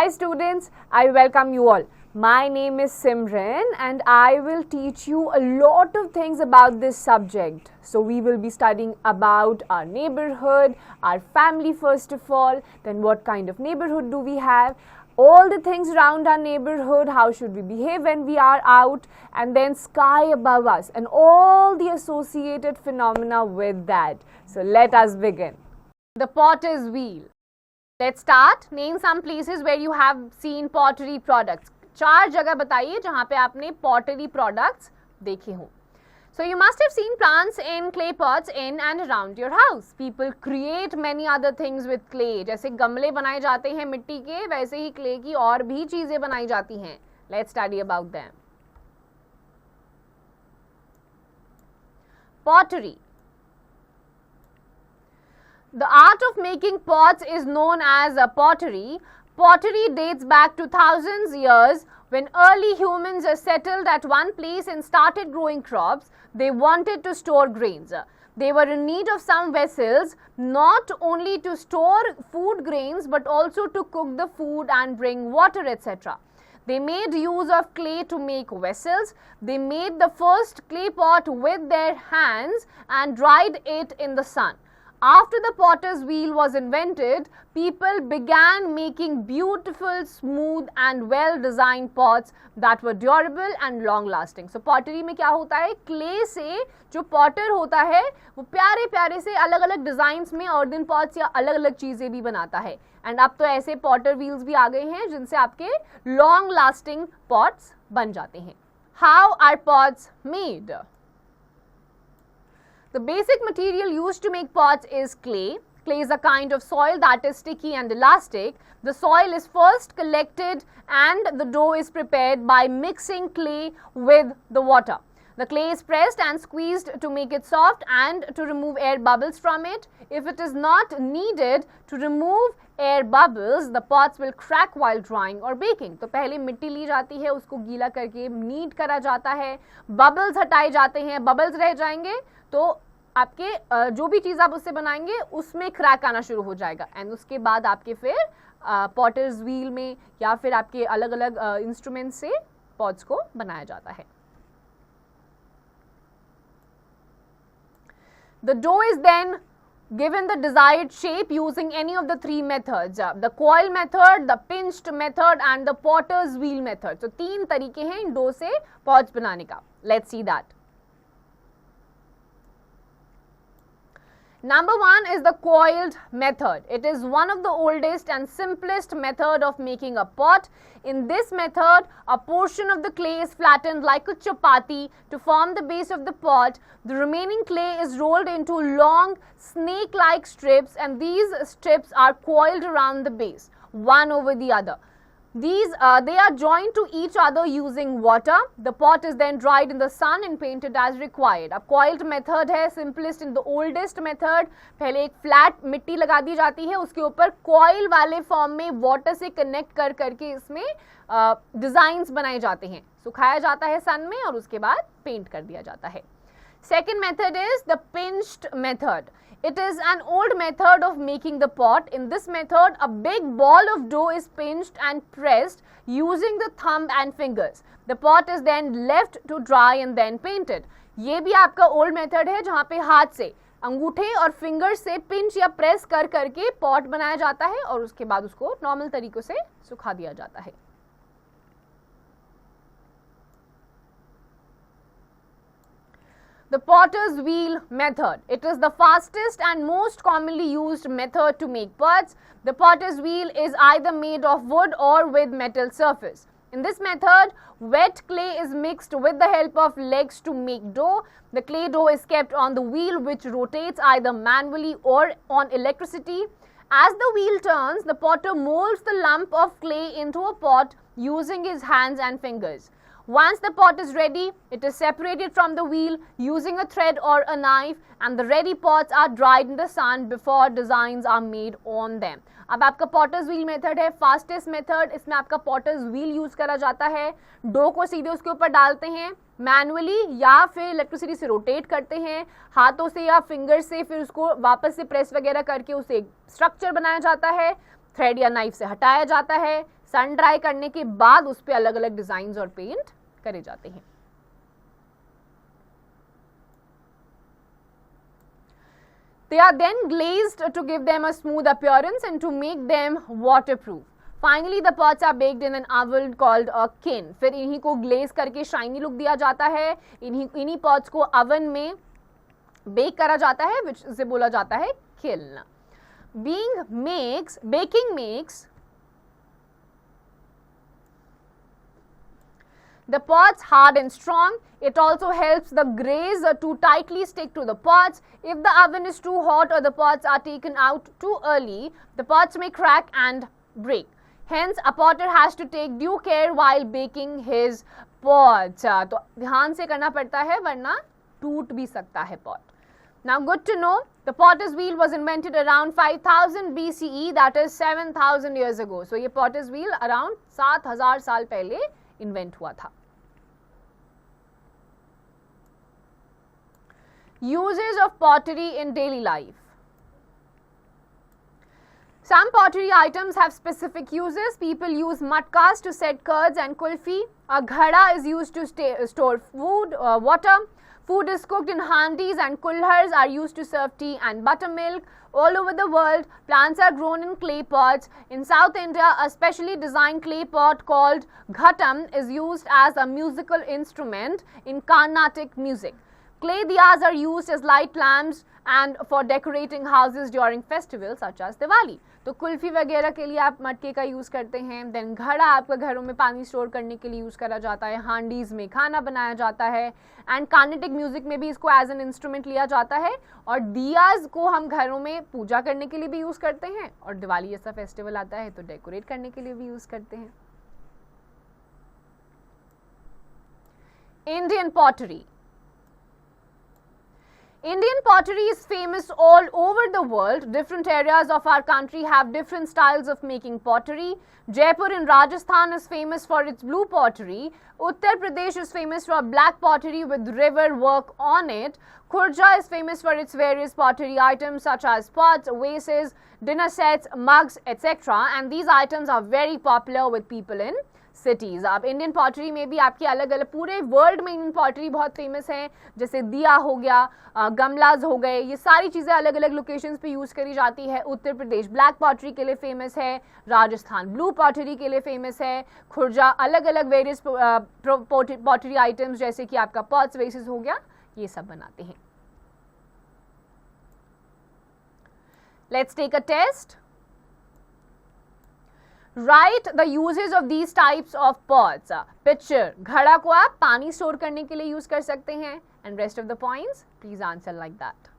Hi students, I welcome you all. My name is Simran and I will teach you a lot of things about this subject. So we will be studying about our neighborhood, our family first of all, then what kind of neighborhood do we have, all the things around our neighborhood, how should we behave when we are out, and then sky above us and all the associated phenomena with that. So let us begin. The potter's wheel. Let's start. Name some places where you have seen pottery products. 4 जगह बताइए जहाँ पे आपने pottery products देखे हों. So you must have seen plants in clay pots in and around your house. People create many other things with clay. जैसे गमले बनाए जाते हैं मिट्टी के, वैसे ही clay की और भी चीजें बनाई जाती हैं. Let's study about them. Pottery. The art of making pots is known as a pottery. Pottery dates back to thousands of years when early humans settled at one place and started growing crops. They wanted to store grains. They were in need of some vessels, not only to store food grains but also to cook the food and bring water, etc. They made use of clay to make vessels. They made the first clay pot with their hands and dried it in the sun. After the potter's wheel was invented, people began making beautiful, smooth and well-designed pots that were durable and long-lasting. So pottery में क्या होता है? Clay से जो potter होता है वो प्यारे प्यारे से अलग अलग डिजाइन्स में earthen pots या अलग अलग चीजें भी बनाता है. एंड अब तो ऐसे potter wheels भी आ गए हैं जिनसे आपके long-lasting pots बन जाते हैं. How are pots made? The basic material used to make pots is clay. Clay is a kind of soil that is sticky and elastic. The soil is first collected and the dough is prepared by mixing clay with the water. The clay is pressed and squeezed to make it soft and to remove air bubbles from it. If it is not needed to remove air bubbles, the pots will crack while drying or baking. तो पहले मिट्टी ली जाती है, उसको गीला करके need करा जाता है, बबल्स हटाए जाते हैं, बबल्स रह जाएंगे तो आपके जो भी चीज़ आप उससे बनाएंगे उसमें क्रैक आना शुरू हो जाएगा एंड उसके बाद आपके फिर पॉटर्स व्हील में या फिर आपके अलग अलग इंस्ट्रूमेंट से पॉट्स को बनाया जाता है. The dough is then given the desired shape using any of the 3 methods, the coil method, the pinched method and the potter's wheel method. So 3 तरीके हैं इन डो से पॉट्स बनाने का. Let's see that. Number 1 is the coiled method. It is one of the oldest and simplest method of making a pot. In this method, a portion of the clay is flattened like a chapati to form the base of the pot. The remaining clay is rolled into long snake-like strips and these strips are coiled around the base, one over the other. They are joined to each other using water. The pot is then dried in the sun and painted as required. अब coiled method है, simplest and the oldest method. पहले एक flat मिट्टी लगा दी जाती है, उसके ऊपर coil वाले form में water से connect कर करके इसमें designs बनाए जाते हैं. सुखाया जाता है sun में और उसके बाद paint कर दिया जाता है. Second method is the pinched method. It is an old method of making the pot. In this method, a big ball of dough is pinched and pressed using the thumb and fingers. The pot is then left to dry and then painted. ये भी आपका old method है जहाँ पे हाथ से अंगूठे और फिंगर से पिंच या प्रेस कर करके पॉट बनाया जाता है और उसके बाद उसको नॉर्मल तरीकों से सुखा दिया जाता है. The potter's wheel method. It is the fastest and most commonly used method to make pots. The potter's wheel is either made of wood or with metal surface. In this method, wet clay is mixed with the help of legs to make dough. The clay dough is kept on the wheel which rotates either manually or on electricity. As the wheel turns, the potter molds the lump of clay into a pot using his hands and fingers. Once the pot is ready, it is separated from the wheel using a thread or a knife and the ready pots are dried in the sun before designs are made on them. अब आपका potter's wheel method है, fastest method. इसमें आपका potter's wheel use करा जाता है. Dough को सीधे उसके ऊपर डालते हैं मैनुअली या फिर इलेक्ट्रिसिटी से रोटेट करते हैं, हाथों से या फिंगर से, फिर उसको वापस से प्रेस वगैरह करके उसे एक स्ट्रक्चर बनाया जाता है. थ्रेड या नाइफ से हटाया जाता है, सन ड्राई करने के बाद उस पर अलग अलग डिजाइन और पेंट करे जाते हैं. They are then glazed to give them a smooth appearance and to make them waterproof. Finally, the pots are baked in an oven called a kiln. फिर इन्हीं को glaze करके shiny look दिया जाता है. इन्हीं pots को oven में bake करा जाता है, which से बोला जाता है kiln. Baking makes the pots hard and strong. It also helps the glaze to tightly stick to the pots. If the oven is too hot or the pots are taken out too early, the pots may crack and break. Hence, a potter has to take due care while baking his pots. तो ध्यान से करना पड़ता है वरना टूट भी सकता है pot. Now, good to know, the potter's wheel was invented around 5000 BCE, that is 7000 years ago. So, ये potter's wheel around 7000 साल पहले invent हुआ था. Uses of pottery in daily life. Some pottery items have specific uses. People use mudkas to set curds and kulfi. A ghada is used to store food, water. Food is cooked in handis and kulhars are used to serve tea and buttermilk. All over the world, plants are grown in clay pots. In South India, a specially designed clay pot called ghatam is used as a musical instrument in Carnatic music. Clay diyas are used as light lamps and for decorating houses during festivals such as Diwali. तो कुल्फी वगैरह के लिए आप मटके का use करते हैं. Then घड़ा आपका घरों में पानी स्टोर करने के लिए यूज़ करा जाता है. हांडीज में खाना बनाया जाता है. एंड कार्नेटिक म्यूजिक में भी इसको एज एन इंस्ट्रूमेंट लिया जाता है. और दियाज को हम घरों में पूजा करने के लिए भी यूज़ करते हैं. और दिवाली जैसा फेस्टिवल आता है तो डेकोरेट करने के लिए भी यूज़ करते हैं. Indian pottery. Indian pottery is famous all over the world. Different areas of our country have different styles of making pottery. Jaipur in Rajasthan is famous for its blue pottery. Uttar Pradesh is famous for black pottery with river work on it. Khurja is famous for its various pottery items such as pots, vases, dinner sets, mugs, etc. And these items are very popular with people in cities. अब Indian pottery में भी आपकी अलग अलग पूरे world में Indian pottery बहुत famous है. जैसे दिया हो गया, गमलाज हो गए, ये सारी चीज़ें अलग अलग लोकेशंस पे यूज़ करी जाती है. उत्तर प्रदेश ब्लैक पॉटरी के लिए फेमस है. राजस्थान ब्लू पॉटरी के लिए फेमस है. खुर्जा अलग अलग वेरियस पॉटरी आइटम्स जैसे कि आपका पॉट्स वेसेस हो गया, ये सब बनाते हैं. Let's take a test. Write the uses of these types of pots. Picture, घड़ा को आप पानी स्टोर करने के लिए यूज कर सकते हैं. And rest of the points, please answer like that.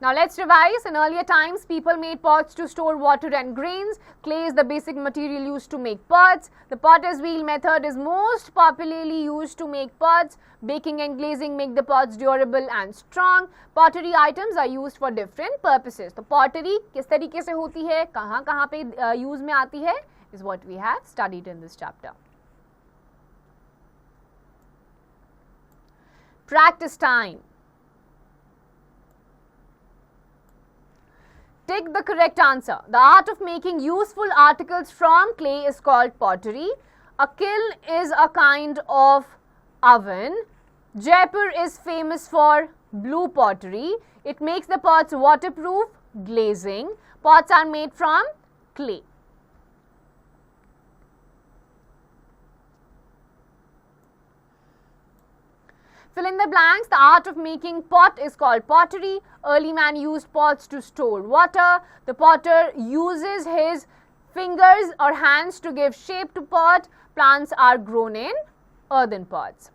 Now let's revise. In earlier times, people made pots to store water and grains. Clay is the basic material used to make pots. The potter's wheel method is most popularly used to make pots. Baking and glazing make the pots durable and strong. Pottery items are used for different purposes. तो pottery किस तरीके से होती है, कहाँ पे use में आती है, is what we have studied in this chapter. Practice time. Take the correct answer. The art of making useful articles from clay is called pottery. A kiln is a kind of oven. Jaipur is famous for blue pottery. It makes the pots waterproof. Glazing. Pots are made from clay. Fill in the blanks. The art of making pot is called pottery. Early man used pots to store water. The potter uses his fingers or hands to give shape to pot. Plants are grown in earthen pots.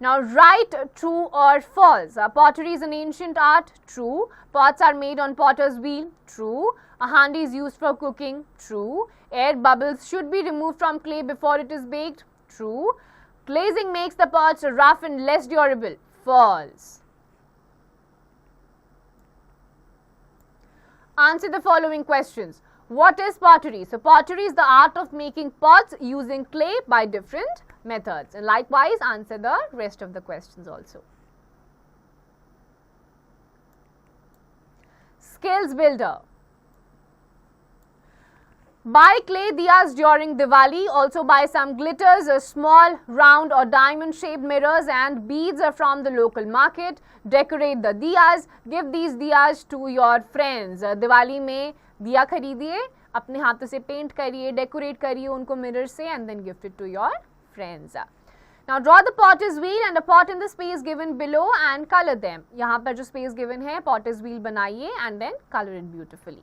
Now write true or false. Pottery is an ancient art. True. Pots are made on potter's wheel. True. A handi is used for cooking. True. Air bubbles should be removed from clay before it is baked. True. Glazing makes the pots rough and less durable. False. Answer the following questions. What is pottery? So pottery is the art of making pots using clay by different methods. And likewise, answer the rest of the questions also. Skills builder. Buy clay diyas during Diwali. Also buy some glitters, small round or diamond shaped mirrors and beads from the local market. Decorate the diyas. Give these diyas to your friends. Diwali में दिया खरीदिए, अपने हाथों से paint करिए, decorate करिए उनको mirror से and then gift it to your friends. Now draw the potter's wheel and a pot in the space given below and color them. यहाँ पर जो space given है potter's wheel बनाइए and then color it beautifully.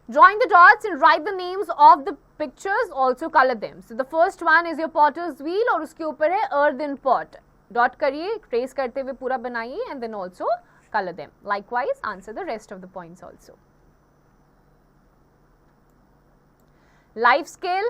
Drawing the dots and write the names of the pictures, also color them. So the first one is your potter's wheel और उसके ऊपर है earthen pot. Dot करिए, trace करते हुए पूरा बनाइए and then also color them. Likewise, answer the rest of the points also. Life skill.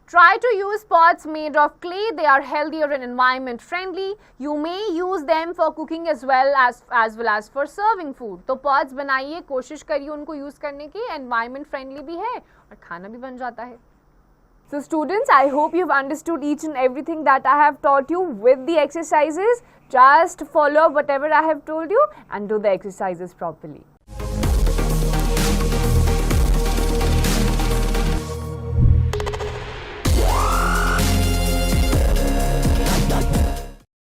Try to use pots made of clay. They are healthier and environment friendly. You may use them for cooking as well as for serving food. तो pots बनाइए, कोशिश करिए उनको use करने की, environment friendly भी है और खाना भी बन जाता है. So students, I hope you've understood each and everything that I have taught you with the exercises. Just follow whatever I have told you and do the exercises properly.